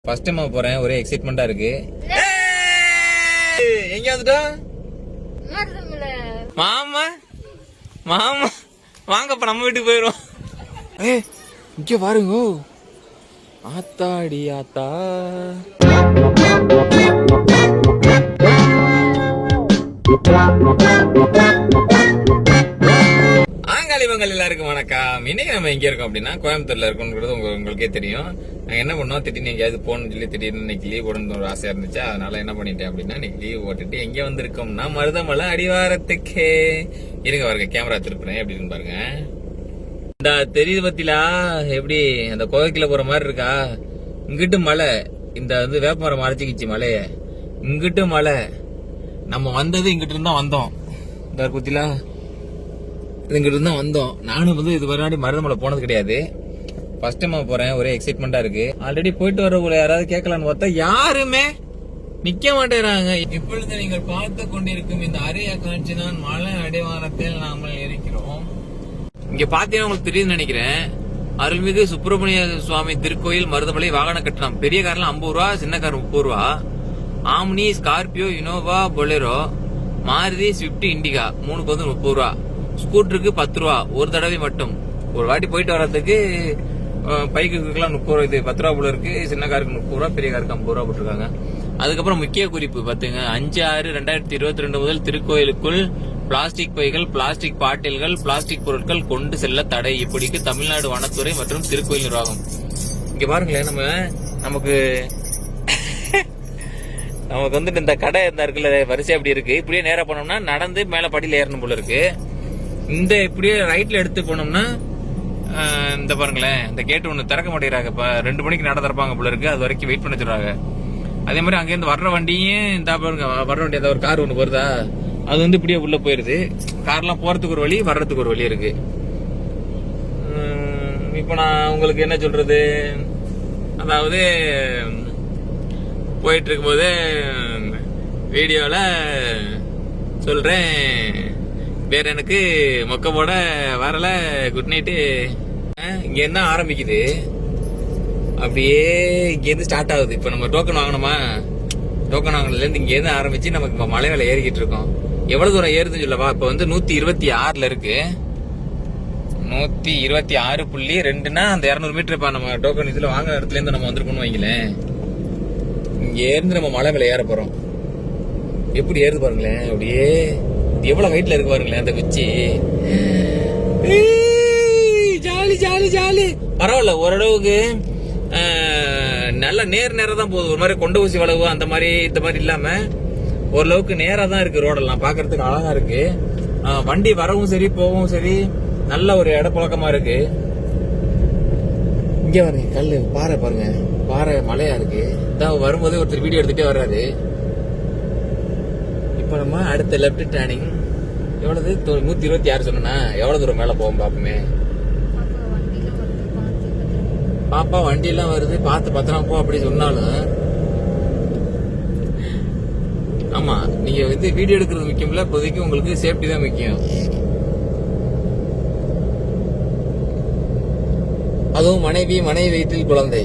First time போறேன், ஒரே எக்ஸைட்மெண்டா இருக்கு. எங்க வந்துட்டோம்? மாமா மாமா வாங்கப்ப நம்ம வீட்டுக்கு போயிரும். இங்க பாருங்க, ஆத்தாடி ஆத்தா. ஆங்காளிவங்கள் எல்லாருக்கும் வணக்கம். இன்னைக்கு நம்ம எங்க இருக்கோம் அப்படின்னா கோயம்புத்தூர்ல இருக்கோம்ங்கிறது உங்களுக்கே தெரியும். நாங்க என்ன பண்ணோம், திடீர்னு எங்கேயாவது போகணும்னு சொல்லி திடீர்னு இன்னைக்கு லீவ் போடணும்னு ஒரு ஆசையா இருந்துச்சு. அதனால என்ன பண்ணிட்டேன் அப்படின்னா இன்னைக்கு லீவ் போட்டுட்டு எங்க வந்திருக்கோம்னா மருதமலை அடிவாரத்துக்கு. இருங்க பாருங்க, கேமரா திருப்புறேன் எப்படின்னு பாருங்க. இந்த தெரியுது பத்திலா எப்படி அந்த கோவைக்குள்ள போற மாதிரி இருக்கா? இங்கிட்டு மலை, இந்த வந்து வேப்பமரம் மறைச்சிக்கிச்சு மலைய, இங்கிட்டு மலை. நம்ம வந்தது இங்கிட்டு இருந்தா வந்தோம். இந்த பத்திலா இங்கிட்டு இருந்தா வந்தோம். நானும் வந்து இது முன்னாடி மருதமலை போனது கிடையாது, ஃபர்ஸ்ட் டைம் போறேன். ஒரே எக்ஸைட்மெண்டா இருக்கு. ஆல்ரெடி போயிட்டு வரவங்களை யாராவது கேட்கலான்னு பார்த்தா யாருமே நிக்க மாட்டேறாங்க. இப்பொழுது நீங்கள் பார்த்து கொண்டிருக்கும் இந்த அரிய காட்சி தான் மலை அடிவாரத்தில் நாம இருக்கிறோம். இங்க பாத்தீங்கன்னா உங்களுக்கு தெரியுதுன்னு நினைக்கிறேன், அருள்மிகு சுப்பிரமணிய சுவாமி திருக்கோயில் மருதமலை. வாகன கட்டணம் பெரிய கார்ல 50 ரூபா, சின்ன கார் 30 ரூபா. Omni, Scorpio, Innova, Bolero, Maruti, Swift, Indica 3க்கு வந்து 30 ரூபா. ஸ்கூட்டருக்கு 10 ரூபா ஒரு தடவை மட்டும். ஒரு வாட்டி போயிட்டு வர்றதுக்கு பைக்குலாம் 30 ரூபா, இது 10 ரூபா போல இருக்கு. சின்ன காருக்கு 30 ரூபா, பெரிய காருக்கு 50 ரூபா போட்டிருக்காங்க. அதுக்கப்புறம் முக்கிய குறிப்பு பாத்துங்க, 5/6/2022 முதல் திருக்கோயிலுக்குள் பிளாஸ்டிக் பைகள், பிளாஸ்டிக் பாட்டில்கள், பிளாஸ்டிக் பொருட்கள் கொண்டு செல்ல தடை. இப்படிக்கு தமிழ்நாடு வனத்துறை மற்றும் திருக்கோயில் நிர்வாகம். இங்க பாருங்களேன், நமக்கு வந்துட்டு இந்த கடை இந்த இருக்குல்ல வரிசை அப்படி இருக்கு. இப்படியே நேரா போனோம்னா நடந்து மேல படியில ஏறணும் போல இருக்கு. இந்த இப்படியே ரைட்ல எடுத்து போனோம்னா இந்த பாருங்களேன், இந்த கேட்டு ஒண்ணு திறக்க மாட்டேங்கிறாங்க. இப்ப 2 மணிக்கு நட திறப்பாங்க போல இருக்கு, அது வரைக்கும் வெயிட் பண்ண சொல்றாங்க. அதே மாதிரி அங்கேருந்து வர்ற வண்டியும் இந்த பாருங்க, வர்ற வண்டி ஏதாவது ஒரு கார் ஒண்ணு வருதா, அது வந்து இப்படியே உள்ள போயிருது. கார்லாம் போறதுக்கு ஒரு வழி, வர்றதுக்கு ஒரு வழி இருக்கு. இப்ப நான் உங்களுக்கு என்ன சொல்றது, அதாவது போயிட்டு இருக்கும் போது வீடியோல சொல்றேன், வேற எனக்கு மொக்க போட வரல. Good night. இங்க என்ன ஆரம்பிக்குது, அப்படியே இங்க இருந்து ஸ்டார்ட் ஆகுது. இப்ப நம்ம டோக்கன் வாங்கணுமா, டோக்கன் வாங்கினதுல இருந்து இங்க இருந்து ஆரம்பிச்சு நமக்கு இப்ப மலை மேல ஏறிக்கிட்டு இருக்கோம். எவ்வளவு தூரம் ஏறுதுன்னு சொல்லவா, இப்ப வந்து 126ல இருக்கு. 126.2னா அந்த 200 மீட்டர் நம்ம டோக்கன் இதுல வாங்குற இடத்துல இருந்து நம்ம வந்துருக்கோம்னு வைங்களேன். இங்க இருந்து நம்ம மலை மேல ஏற போறோம். எப்படி ஏறுது பாருங்களேன், அப்படியே எவ்வளவு ஹைட்ல இருக்கு பாருங்களேன் அந்த குச்சி. Jolly jolly jolly. பரவாயில்ல, ஓரளவுக்கு நல்ல நேரம் தான் போகுது. ஒரு மாதிரி கொண்ட ஊசி வளவு அந்த மாதிரி இந்த மாதிரி இல்லாம ஓரளவுக்கு நேரா தான் இருக்கு. ரோடெல்லாம் பாக்குறதுக்கு அழகா இருக்கு. வண்டி வரவும் சரி போகவும் சரி நல்ல ஒரு இடப்பழக்கமா இருக்கு. இங்க பாருங்க, கல்லு பாறை பாருங்க, பாறை மலையா இருக்கு. இதான் வரும்போது ஒருத்தர் வீடியோ எடுத்துட்டே வர்றாரு. இப்ப நம்ம அடுத்த லெப்ட் டர்னிங். எவ்வளவு 126 சொன்னா எவ்வளவு தூரம் மேல போவோம் பாப்போமே. பாப்பா வண்டி எல்லாம் வருது, பார்த்து பத்திரம் போ அப்படி சொன்னாலும். ஆமா, நீங்க வந்து வீடியோ எடுக்கிறது முக்கியம் இல்ல, இப்போதைக்கு உங்களுக்கு சேஃப்டி தான் முக்கியம். அதுவும் மனைவி வயிற்றில் குழந்தை.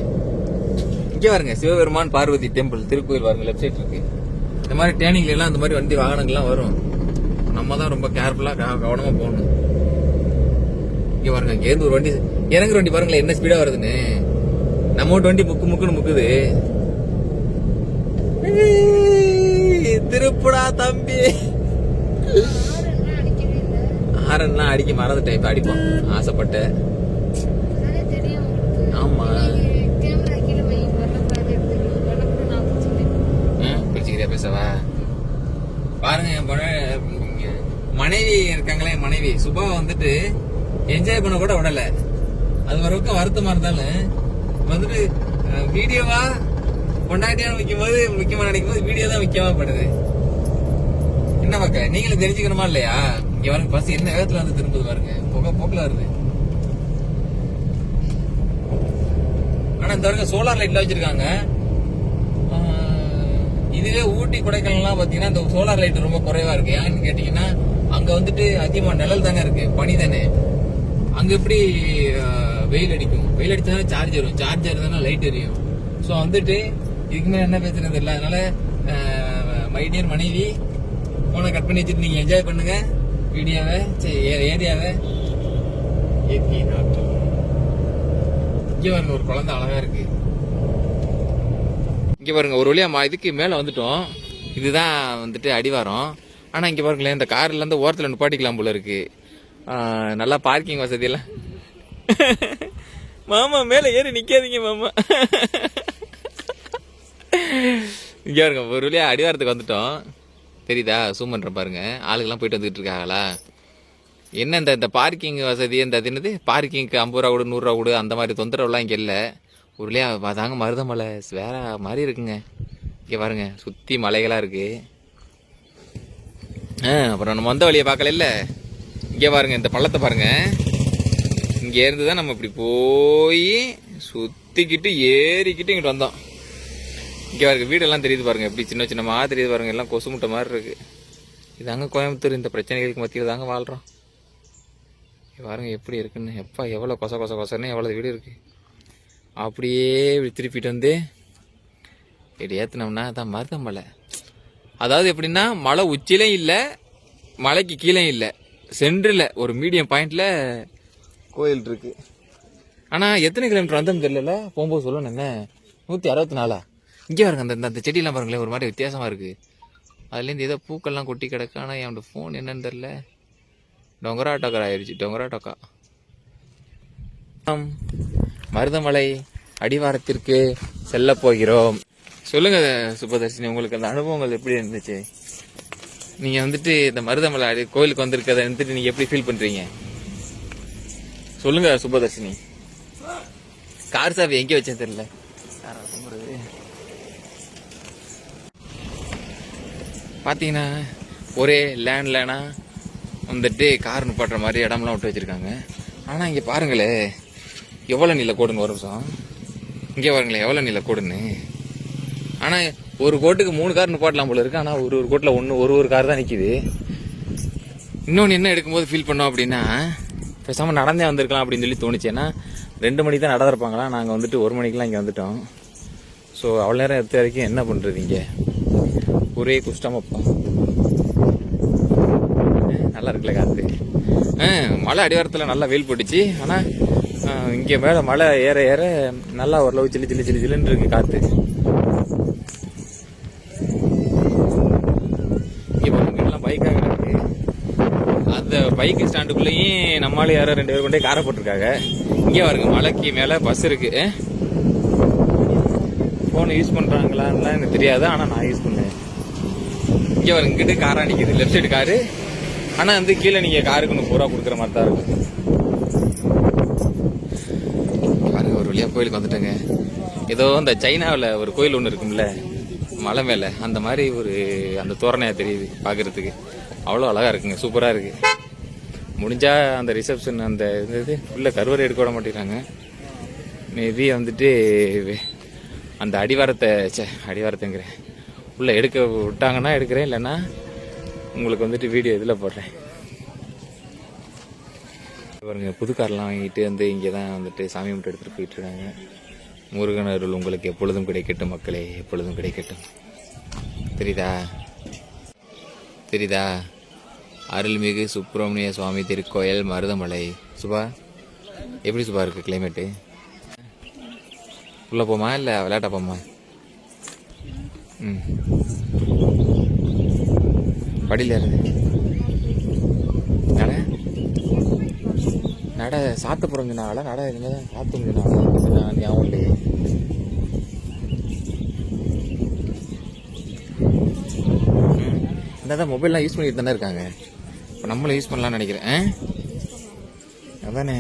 இங்க பாருங்க, சிவபெருமான் பார்வதி டெம்பிள் திருக்கோயில் பாருங்க, லெப்ட் சைட் இருக்கு. இந்த மாதிரி டேர்னிங்ல எல்லாம் இந்த மாதிரி வண்டி வாகனங்கள்லாம் வரும். நம்ம தான் ரொம்ப கேர்ஃபுல்லா கவனமா போகணும். இங்க பாருங்க, இங்க இருந்து ஒரு வண்டி இறங்குற வண்டி பாருங்களேன் என்ன ஸ்பீடா வருதுன்னு. நம்ம வண்டி முக்குன்னு முக்குது. திருப்புடா தம்பி. ஆரன்லாம் அடிக்க மறந்துட்டேன், இப்ப அடிப்போம் ஆசைப்பட்ட. ஆமா, பிடிச்சிக்கிறியா பேசவா? பாருங்க, மனைவி இருக்காங்களே, மனைவி சுபா வந்துட்டு என்ஜாய் பண்ண கூட விடல. அது வரைக்கும் வருத்தமா இருந்தாலும் வந்துட்டு வீடியோவா கொண்டாட்டியான வைக்கும் போது முக்கியமா நினைக்கும் போது வீடியோ தான் முக்கியமா படுது. என்ன மக்கள், நீங்களும் தெரிஞ்சுக்கணுமா இல்லையா? இங்க பாருங்க, பஸ் என்ன வேகத்துல வந்து திரும்புது பாருங்க, போக்குல வருது. ஆனா இந்த வரைக்கும் சோலார் லைட்ல வச்சிருக்காங்க. இதுவே ஊட்டி கொடைக்கானல்லாம் பாத்தீங்கன்னா இந்த சோலார் லைட் ரொம்ப குறைவா இருக்கு. ஏன்னு கேட்டீங்கன்னா அங்க வந்துட்டு அதிகமா நிழல் தானே இருக்கு, பனி தானே. அங்க எப்படி வெயில் அடிக்கும், வெயில் அடிச்சா சார்ஜ் வரும், சார்ஜ் இருந்தா லைட் எரியும். ஸோ வந்துட்டு இதுக்கு மேலே என்ன பேசுறது இல்லை. அதனால மை டியர் மனைவி போனை கட் பண்ணி வச்சுட்டு நீங்க என்ஜாய் பண்ணுங்க வீடியோவை, ஏரியாவை. இயற்கை நாட்டு இங்க பாருங்க, ஒரு குழந்தை அழகா இருக்கு. இங்க பாருங்க, ஒரு வழியா இதுக்கு மேல வந்துட்டோம். இதுதான் வந்துட்டு அடிவாரம். ஆனா இங்க பாருங்களேன், இந்த கார்ல இருந்து ஓரத்துல நிப்பாட்டிக்கலாம் போல இருக்கு. நல்லா பார்க்கிங் வசதி எல்லாம். மாமா மேல ஏறி நிக்காதீங்க மாமா. இங்க பாருங்க, ஒரு வழியா அடிவாரத்துக்கு வந்துட்டோம். தெரியுதா? ஜூம் பண்றேன் பாருங்க. ஆளுங்கெல்லாம் போயிட்டு வந்துட்டு இருக்காங்களா? என்ன இந்த பார்க்கிங் வசதி, இந்த என்னது பார்க்கிங்க்கு 50 ரூபா கொடு 100 ரூபா கொடு அந்த மாதிரி தொந்தரவுலாம் இங்கே இல்லை. ஒரு வழியா தாங்க மருதமலை வேற மாதிரி இருக்குங்க. இங்கே பாருங்க, சுற்றி மலைகளாக இருக்கு. அப்புறம் நம்ம வந்த வழியை பார்க்கல இல்லை. இங்கே பாருங்க, இந்த பள்ளத்தை பாருங்க. இங்கே இருந்து தான் நம்ம இப்படி போய் சுற்றிக்கிட்டு ஏறிக்கிட்டு இங்கிட்டு வந்தோம். இங்கே பாருங்க, வீடெல்லாம் தெரியுது பாருங்க, எப்படி சின்ன சின்னமாக தெரியுது பாருங்க. எல்லாம் கொசு முட்டை மாதிரி இருக்கு. இதாங்க கோயம்புத்தூர். இந்த பிரச்சனைகளுக்கு மத்தியில் தாங்க வாழ்கிறோம். பாருங்க எப்படி இருக்குன்னு. எப்பா எவ்வளோ கொசன்னு எவ்வளோ வீடு இருக்கு. அப்படியே இப்படி திருப்பிட்டு வந்து இப்படி ஏற்றினோம்னா அதான் மருதமலை. அதாவது எப்படின்னா, மலை உச்சிலையும் இல்லை, மலைக்கு கீழே இல்லை, சென்டரில் ஒரு மீடியம் பாயிண்ட்ல கோயில் இருக்கு. ஆனால் எத்தனை கிலோமீட்டர் வந்தோம் தெரியல. போகும்போது சொல்லணும் என்ன 164. இங்கே பாருங்க, அந்த செடியெல்லாம் பாருங்களேன், ஒரு மாதிரி வித்தியாசமாக இருக்கு. அதுலேருந்து ஏதோ பூக்கள்லாம் கொட்டி கிடக்கு. ஆனால் என்னோட ஃபோன் என்னன்னு தெரில. டொங்கரா டொக்கர் ஆயிடுச்சு. டொங்கரா டொக்கா. மருதமலை அடிவாரத்திற்கு செல்ல போகிறோம். சொல்லுங்க சுப்பதர்ஷினி, உங்களுக்கு அந்த அனுபவங்கள் எப்படி இருந்துச்சு? நீங்க வந்துட்டு இந்த மருதமலை கோயிலுக்கு வந்திருக்கதை வந்துட்டு நீங்க எப்படி ஃபீல் பண்றீங்க? சொல்லுங்க சுப்பதர்ஷினி. கார் சாவி எங்க வச்சேன்னு தெரியல. பாத்தீங்கன்னா ஒரே லேனா வந்துட்டு கார் நிப்பாட்டுற மாதிரி இடம்லாம் விட்டு வச்சிருக்காங்க. ஆனால் இங்கே பாருங்களே எவ்வளோ நீல கோடுன்னு ஒரு நிமிஷம். இங்கே பாருங்களேன் எவ்வளோ நீல கோடுன்னு. ஆனால் ஒரு கோட்டுக்கு 3 கார் நிப்பாட்டலாம் போல இருக்கு. ஆனால் ஒரு கோட்டில் ஒரு கார் தான் நிற்கிது. இன்னொன்று என்ன எடுக்கும்போது ஃபீல் பண்ணோம் அப்படின்னா, பேசாமல் நடந்தே வந்திருக்கலாம் அப்படின்னு சொல்லி தோணுச்சு. ஏன்னா 2 மணிக்கு தான் நட திறப்பாங்களா. நாங்கள் வந்துட்டு 1 மணிக்கெலாம் இங்கே வந்துட்டோம். ஸோ அவ்வளோ நேரம் எடுத்த வரைக்கும் என்ன பண்ணுறது? இங்கே ஒரே குஷ்டமப்பா. நல்லா இருக்குல்ல காற்று. மலை அடிவாரத்தில் நல்லா வெயில் போட்டுச்சு. ஆனால் இங்கே மேலே மலை ஏற ஏற நல்லா ஓரளவு சில்லுன்னு இருக்கு காற்று. இங்கே பாருங்க, பைக்காக இருக்கு. அந்த பைக் ஸ்டாண்டுக்குள்ளேயும் நம்மளால யாரோ 2 பேர் கொண்டே காரை போட்டிருக்காங்க. இங்கே பாருங்க, மலைக்கு மேலே பஸ் இருக்கு. ஃபோன் யூஸ் பண்ணுறாங்களான்லாம் எனக்கு தெரியாது, ஆனால் நான் யூஸ் பண்ணேன். இங்கே பாருங்க, இங்கிட்டு காராக நிற்கிது, லெஃப்ட் சைடு காரு. ஆனால் வந்து கீழே நீங்கள் காருக்கு 100 ரூபா கொடுக்குற மாதிரி தான் இருக்கும். பாருங்க, ஒரு வழியாக கோயிலுக்கு வந்துட்டேங்க. ஏதோ இந்த சைனாவில் ஒரு கோயில் ஒன்று இருக்கும்ல மலை மேலே, அந்த மாதிரி ஒரு அந்த தோரணையாக தெரியுது பார்க்குறதுக்கு. அவ்வளோ அழகாக இருக்குங்க, சூப்பராக இருக்குது. முடிஞ்சால் அந்த ரிசப்ஷன் அந்த இது உள்ள கருவறை எடுக்க விட மாட்டேங்கிறாங்க. மேபி வந்துட்டு அந்த அடிவாரத்தைங்கிறேன் உள்ளே எடுக்க விட்டாங்கன்னா எடுக்கிறேன், இல்லைன்னா உங்களுக்கு வந்துட்டு வீடியோ இதில் போடுறேன். பாருங்க, புது கார்லாம் வாங்கிட்டு வந்து இங்கே தான் வந்துட்டு சாமி மட்டும் எடுத்துகிட்டு போயிட்டு இருக்காங்க. முருகன் அருள் உங்களுக்கு எப்பொழுதும் கிடைக்கட்டும் மக்களே, எப்பொழுதும் கிடைக்கட்டும். தெரியுதா? அருள்மிகு சுப்பிரமணிய சுவாமி திருக்கோயில் மருதமலை. சுபா, எப்படி சுபா இருக்கு கிளைமேட்டு? உள்ளே போமா இல்லை விளையாட்ட போமா? படியில் இருந்து நட சாத்த போகிறோம்னால நட இனிமேல் சாத்த முடியும். ஞாபகம் இல்லையே. இந்த மொபைல்லாம் யூஸ் பண்ணிட்டு தானே இருக்காங்க. இப்போ நம்மளும் யூஸ் பண்ணலாம்னு நினைக்கிறேன். அதானே.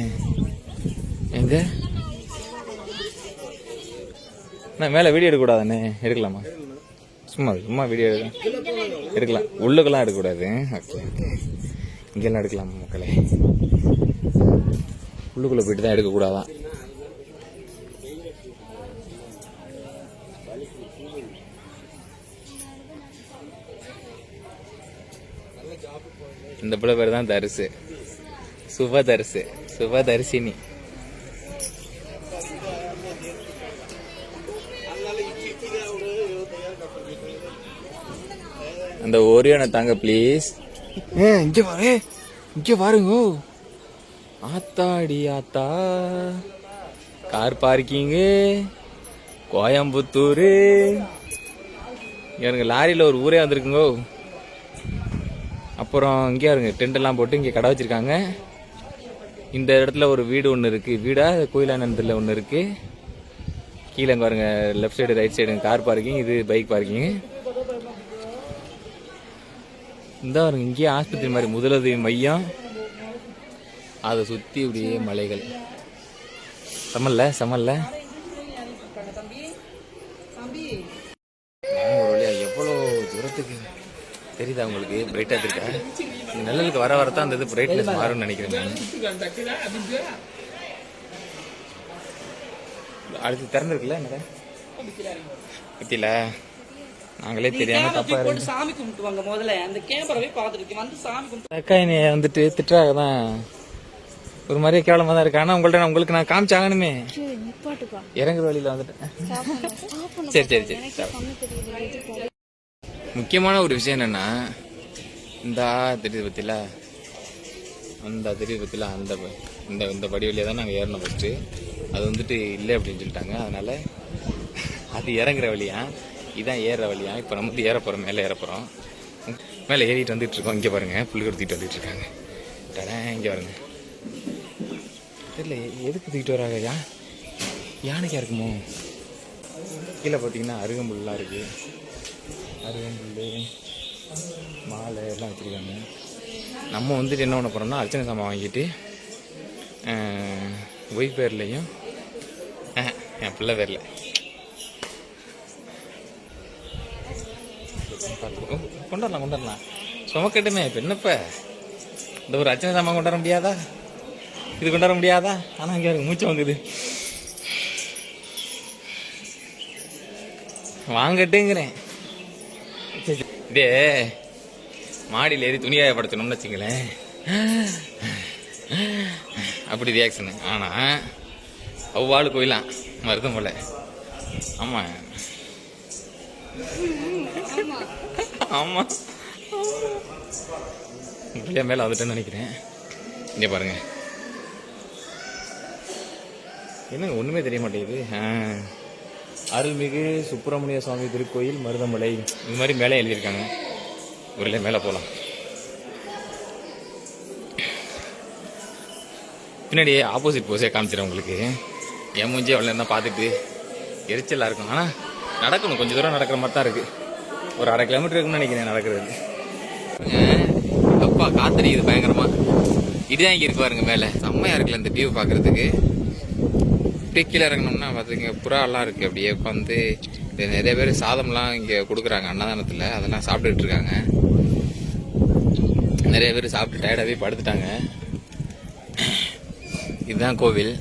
எங்க நான் மேலே வீடியோ எடுக்கக்கூடாதானே? எடுக்கலாமா? சும்மா வீடியோ எடுக்கலாம். உள்ளுக்கெல்லாம் எடுக்கக்கூடாது. ஓகே இங்கெல்லாம் எடுக்கலாம் மக்களே. உள்ளுக்குள்ளே போயிட்டு தான் எடுக்கக்கூடாதான். இந்த பிள்ளை பேர் தான் தரிசு. சுபதர்சினி. அந்த ஓரியோனை தாங்க ப்ளீஸ். இங்க பாரு, இங்க பாருங்க. ஆத்தாடி ஆத்தா, கார் பார்க்கிங்கு கோயம்புத்தூர். எனக்கு லாரியில் ஒரு ஊரே வந்திருக்குங்க. அப்புறம் இங்கே இருங்க, டென்ட் எல்லாம் போட்டு இங்கே கடை வச்சிருக்காங்க. இந்த இடத்துல ஒரு வீடு ஒன்று இருக்கு. வீடா கோயிலானந்தில் ஒன்று இருக்கு. கீழே பாருங்க, left side right side car parking, இது பைக் பார்க்கிங். இந்த பாருங்க, இங்கேயே ஆஸ்பத்திரி மாதிரி முதலுதவி மையம். அதை சுற்றி இப்படியே மலைகள். சமல்ல ஒரு வழியா எவ்வளோ தூரத்துக்கு தெரியுதா உங்களுக்கு? பிரைட்டா இருக்கா? இந்த நிழலுக்கு வர வரத்தான் அந்த இது பிரைட்னஸ் மாறும்னு நினைக்கிறேன். அடுத்து திறந்துருக்குல்ல என்ன பத்தியில நாங்களே தெரியாம தப்பா சாமி கும்பிட்டுவாங்க. முதல்ல அந்த கேமராவே பார்த்துருக்கு வந்து சாமி கும்பிட்டு அக்கா என்னைய வந்துட்டு திட்டுறாங்க தான். ஒரு மாதிரியே கேவலமா தான் இருக்கு. ஆனா உங்கள்ட்ட உங்களுக்கு நான் காமிச்சாங்கனுமே இறங்குற வழியில வந்துட்டேன். சரி சரி சரி. முக்கியமான ஒரு விஷயம் என்னன்னா, இந்த தெரியுது பத்தியில அந்த தெரியுது பத்தியில அந்த இந்த படி வழியா தான் நாங்கள் ஏறணும் ஃபர்ஸ்ட். அது வந்துட்டு இல்லை அப்படின்னு சொல்லிட்டாங்க. அதனால அது இறங்குற வழியா, இதான் ஏறுற வழியா. இப்போ நம்ம வந்து ஏற போறோம், மேலே ஏற போறோம். மேலே ஏறிட்டு வந்துட்டு இருக்கோம். இங்கே பாருங்க, புல் கொடுத்துட்டு வந்துட்டு இருக்காங்க. இங்கே பாருங்க, தெரியல எதுக்கு தூக்கிட்டு வராங்க. யானைக்கா இருக்குமோ? கீழே பார்த்தீங்கன்னா அருகம்புல்லாம் இருக்கு. அருகம்புல் மாலை எல்லாம் வச்சுருக்காங்க. நம்ம வந்துட்டு என்ன பண்ண போகிறோம்னா, அர்ச்சனை சாமான் வாங்கிட்டு ஒய்ஃப் பேர்லையும் என் பிள்ளை பேரில் கொண்டாடலாம். சுமக்கட்டுமே. இப்போ என்னப்ப இந்த ஒரு அர்ச்சனை சாமான் கொண்டாட முடியாதா? இது கொண்டாட முடியாதா? ஆனால் இங்கே இருக்கு, மூச்சு வாங்குது. வாங்கட்டுங்கிறேன். இதே மாடியில் ஏறி துணியாய படுத்தணும்னு வச்சுங்களேன், அப்படி ரியாக்ஷனு. ஆனால் அவ்வாள் கோயிலாம் மருதம் போல. ஆமாம் ஆமாம், மேலே வந்துட்டேன்னு நினைக்கிறேன். இங்கே பாருங்க, என்னங்க ஒன்றுமே தெரிய மாட்டேங்குது. அருள்மிகு சுப்பிரமணிய சுவாமி திருக்கோயில் மருதமலை, இது மாதிரி மேலே எழுதியிருக்காங்க. ஒரு மேலே போகலாம். பின்னாடி ஆப்போசிட் போஸே காமிச்சிடும் உங்களுக்கு. என் மூஞ்சி அவ்வளோ தான் பார்த்துட்டு எரிச்சலாக இருக்கும். ஆனால் நடக்கணும், கொஞ்சம் தூரம் நடக்கிற மாதிரி தான் இருக்குது. ஒரு 1/2 கிலோமீட்டர் இருக்குன்னு நினைக்கிறேன் நடக்கிறது. அப்பா காத்தடிக்குது பயங்கரமாக. இதுதான் இங்கே இருக்கு பாருங்க, மேலே செம்மையாக இருக்குல்ல இந்த வியூ பார்க்குறதுக்கு. அப்படியே கீழே இறங்கணும்னா பார்த்துங்க, புறாலாம் இருக்குது. அப்படியே உட்காந்து நிறைய பேர் சாதம்லாம் இங்கே கொடுக்குறாங்க அன்னதானத்தில். அதெல்லாம் சாப்பிட்டுட்டு இருக்காங்க. நிறைய பேர் சாப்பிட்டு டயர்டாகவே படுத்துட்டாங்க. இதுதான் கோவில்,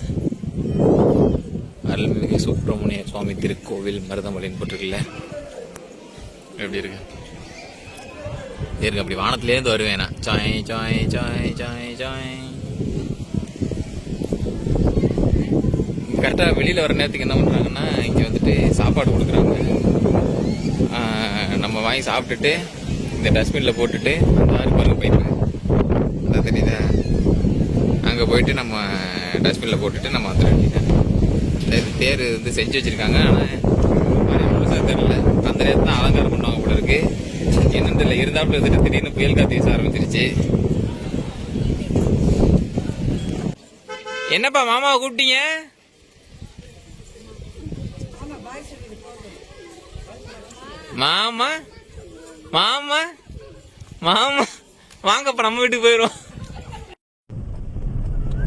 அருள்மிகு சுப்பிரமணிய சுவாமி திருக்கோவில் மருதமலைன்னு போட்டிருக்குல்ல. எப்படி இருக்கு அப்படி வானத்திலேருந்து வருவேன் நான். சாய் சாய் சாய் சாய் சாய். கரெக்டாக வெளியில் வர நேரத்துக்கு என்ன பண்ணுறாங்கன்னா, இங்கே வந்துட்டு சாப்பாடு கொடுக்குறாங்க. நம்ம வாங்கி சாப்பிட்டுட்டு இந்த டஸ்ட்பினில் போட்டுட்டு அந்த பாருங்க பைப்பு அந்த தெரியுதா, அங்கே போயிட்டு நம்ம டஸ்ட்பினில் போட்டுட்டு நம்ம வந்துட வேண்டியதான். இந்த தேர் வந்து செஞ்சு வச்சுருக்காங்க. ஆனால் முழுசாக தெரியல. அந்த நேரத்தில் தான் அலங்காரம் பண்ணுவாங்க போல இருக்கு. என்னன்னு தெரியல. இருந்தாப்புல வந்துட்டு திடீர்னு புயல் காற்று வீச ஆரம்பிச்சிருச்சு. என்னப்பா மாமாவை கூப்பிட்டீங்க? மாமா மாமா மாமா வாங்கப்பா, நம்ம வீட்டுக்கு போயிடும்.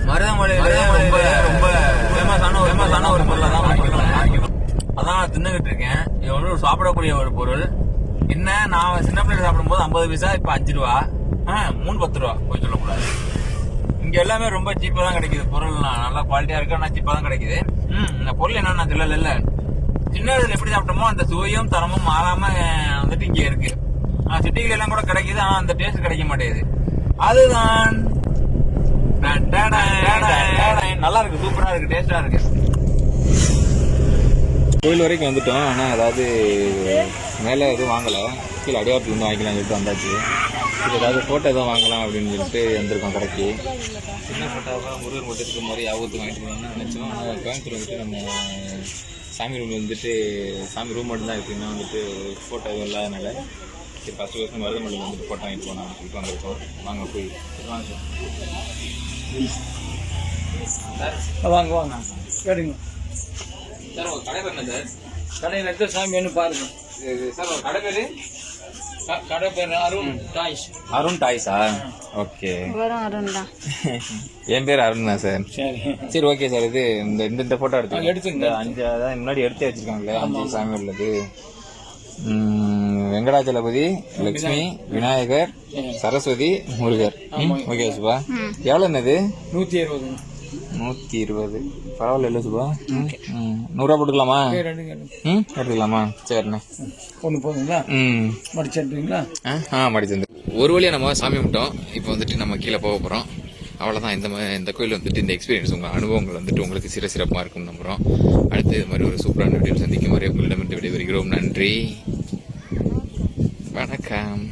மருதமலையில ரொம்ப ஃபேமஸான ஒரு பொருளை தான் அதான் நான் தின்னுகிட்டு இருக்கேன். இது வந்து ஒரு சாப்பிடக்கூடிய ஒரு பொருள். என்ன, நான் சின்ன பிள்ளைங்க சாப்பிடும்போது 50 பைசா, இப்போ 5 ரூபா, 3 10 ரூபா போய் சொல்லக்கூடாது. இங்க எல்லாமே ரொம்ப சீப்பா தான் கிடைக்குது. பொருள்லாம் நல்லா குவாலிட்டியா இருக்கு, ஆனால் சீப்பா தான் கிடைக்குது. இந்த பொருள் என்னன்னு நான் சொல்லல. சின்ன வயசுல எப்படி சாப்பிட்டோமோ அந்த சுவையும் தரமும் மாறாம வந்துட்டு இங்க இருக்கு. சிட்டிகள் எல்லாம் கூட கிடைக்குது, ஆனா அந்த டேஸ்ட் கிடைக்க மாட்டேங்குது. அதுதான் நல்லா இருக்கு, சூப்பரா இருக்கு, டேஸ்டா இருக்கு. கோயில் வரைக்கும் வந்துட்டோம். ஆனால் அதாவது மேலே எதுவும் வாங்கலை, கீழே அடிவாரத்துலேருந்து வாங்கிக்கலாம்னு சொல்லிட்டு வந்தாச்சு. இது ஏதாவது ஃபோட்டோ எதுவும் வாங்கலாம் அப்படின்னு சொல்லிட்டு வந்திருக்கோம் கடைக்கு. சின்ன ஃபோட்டோவாக முருகர் மட்டும் இருக்க மாதிரி யாபத்துக்கு வாங்கிட்டு போகலாம்னு நினச்சோம். ஆனால் கோயம்புத்தூர் வந்துட்டு நம்ம சாமி ரூம் வந்துட்டு சாமி ரூம் மட்டும்தான் இருக்குன்னா வந்துட்டு ஃபோட்டோ எதுவும் இல்லாதனால சரி ஃபஸ்ட்டு வருஷம் மருதமல்லியில் வந்துட்டு ஃபோட்டோ வாங்கிட்டு போகலாம் அப்படின்னு சொல்லிட்டு வந்திருக்கோம். வாங்க போய் வாங்க வாங்க வாங்க கேடுங்க சார். உங்கள் கடை பேர் என்ன சார்? கடையில் எந்த சாமி என்ன பாருங்க சார் உங்கள் கடை பேர்? கடை பேர் அருண் டாய்ஸ். அருண் டாய்ஸா? ஓகே, வரும் அருண் தான். என் பேர் அருண் தான் சார். சரி சரி ஓகே சார். இது இந்த ஃபோட்டோ எடுத்துங்க. இந்த 5 அதான் முன்னாடி எடுத்து வச்சிருக்காங்களே 5 சாமி உள்ளது. வெங்கடாச்சலபதி, லட்சுமி, விநாயகர், சரஸ்வதி, முருகர். ஓகே சுபா. எவ்வளோ என்னது? 120. 120. பரவாயில்ல இல்லை சுபா. 100 ரூபா போட்டுக்கலாமா? எடுத்துக்கலாமா? சரிண்ணே. ஒன்று போதுங்களா? மடிச்சு எடுத்துங்களா? மடிச்சு வந்து ஒரு வழியாக நம்ம சாமி விட்டோம். இப்போ வந்துட்டு நம்ம கீழே போக போகிறோம். அவ்வளோதான். இந்த கோயில் வந்துட்டு இந்த எக்ஸ்பீரியன்ஸ் உங்கள் அனுபவங்கள் வந்துட்டு உங்களுக்கு சிறப்பாக இருக்கும்னு நம்புகிறோம். அடுத்து இது மாதிரி ஒரு சூப்பரான வீடியோ சந்திக்கும் மாதிரி உங்களிடமிருந்து விடைபெறுகிறோம். நன்றி, வணக்கம்.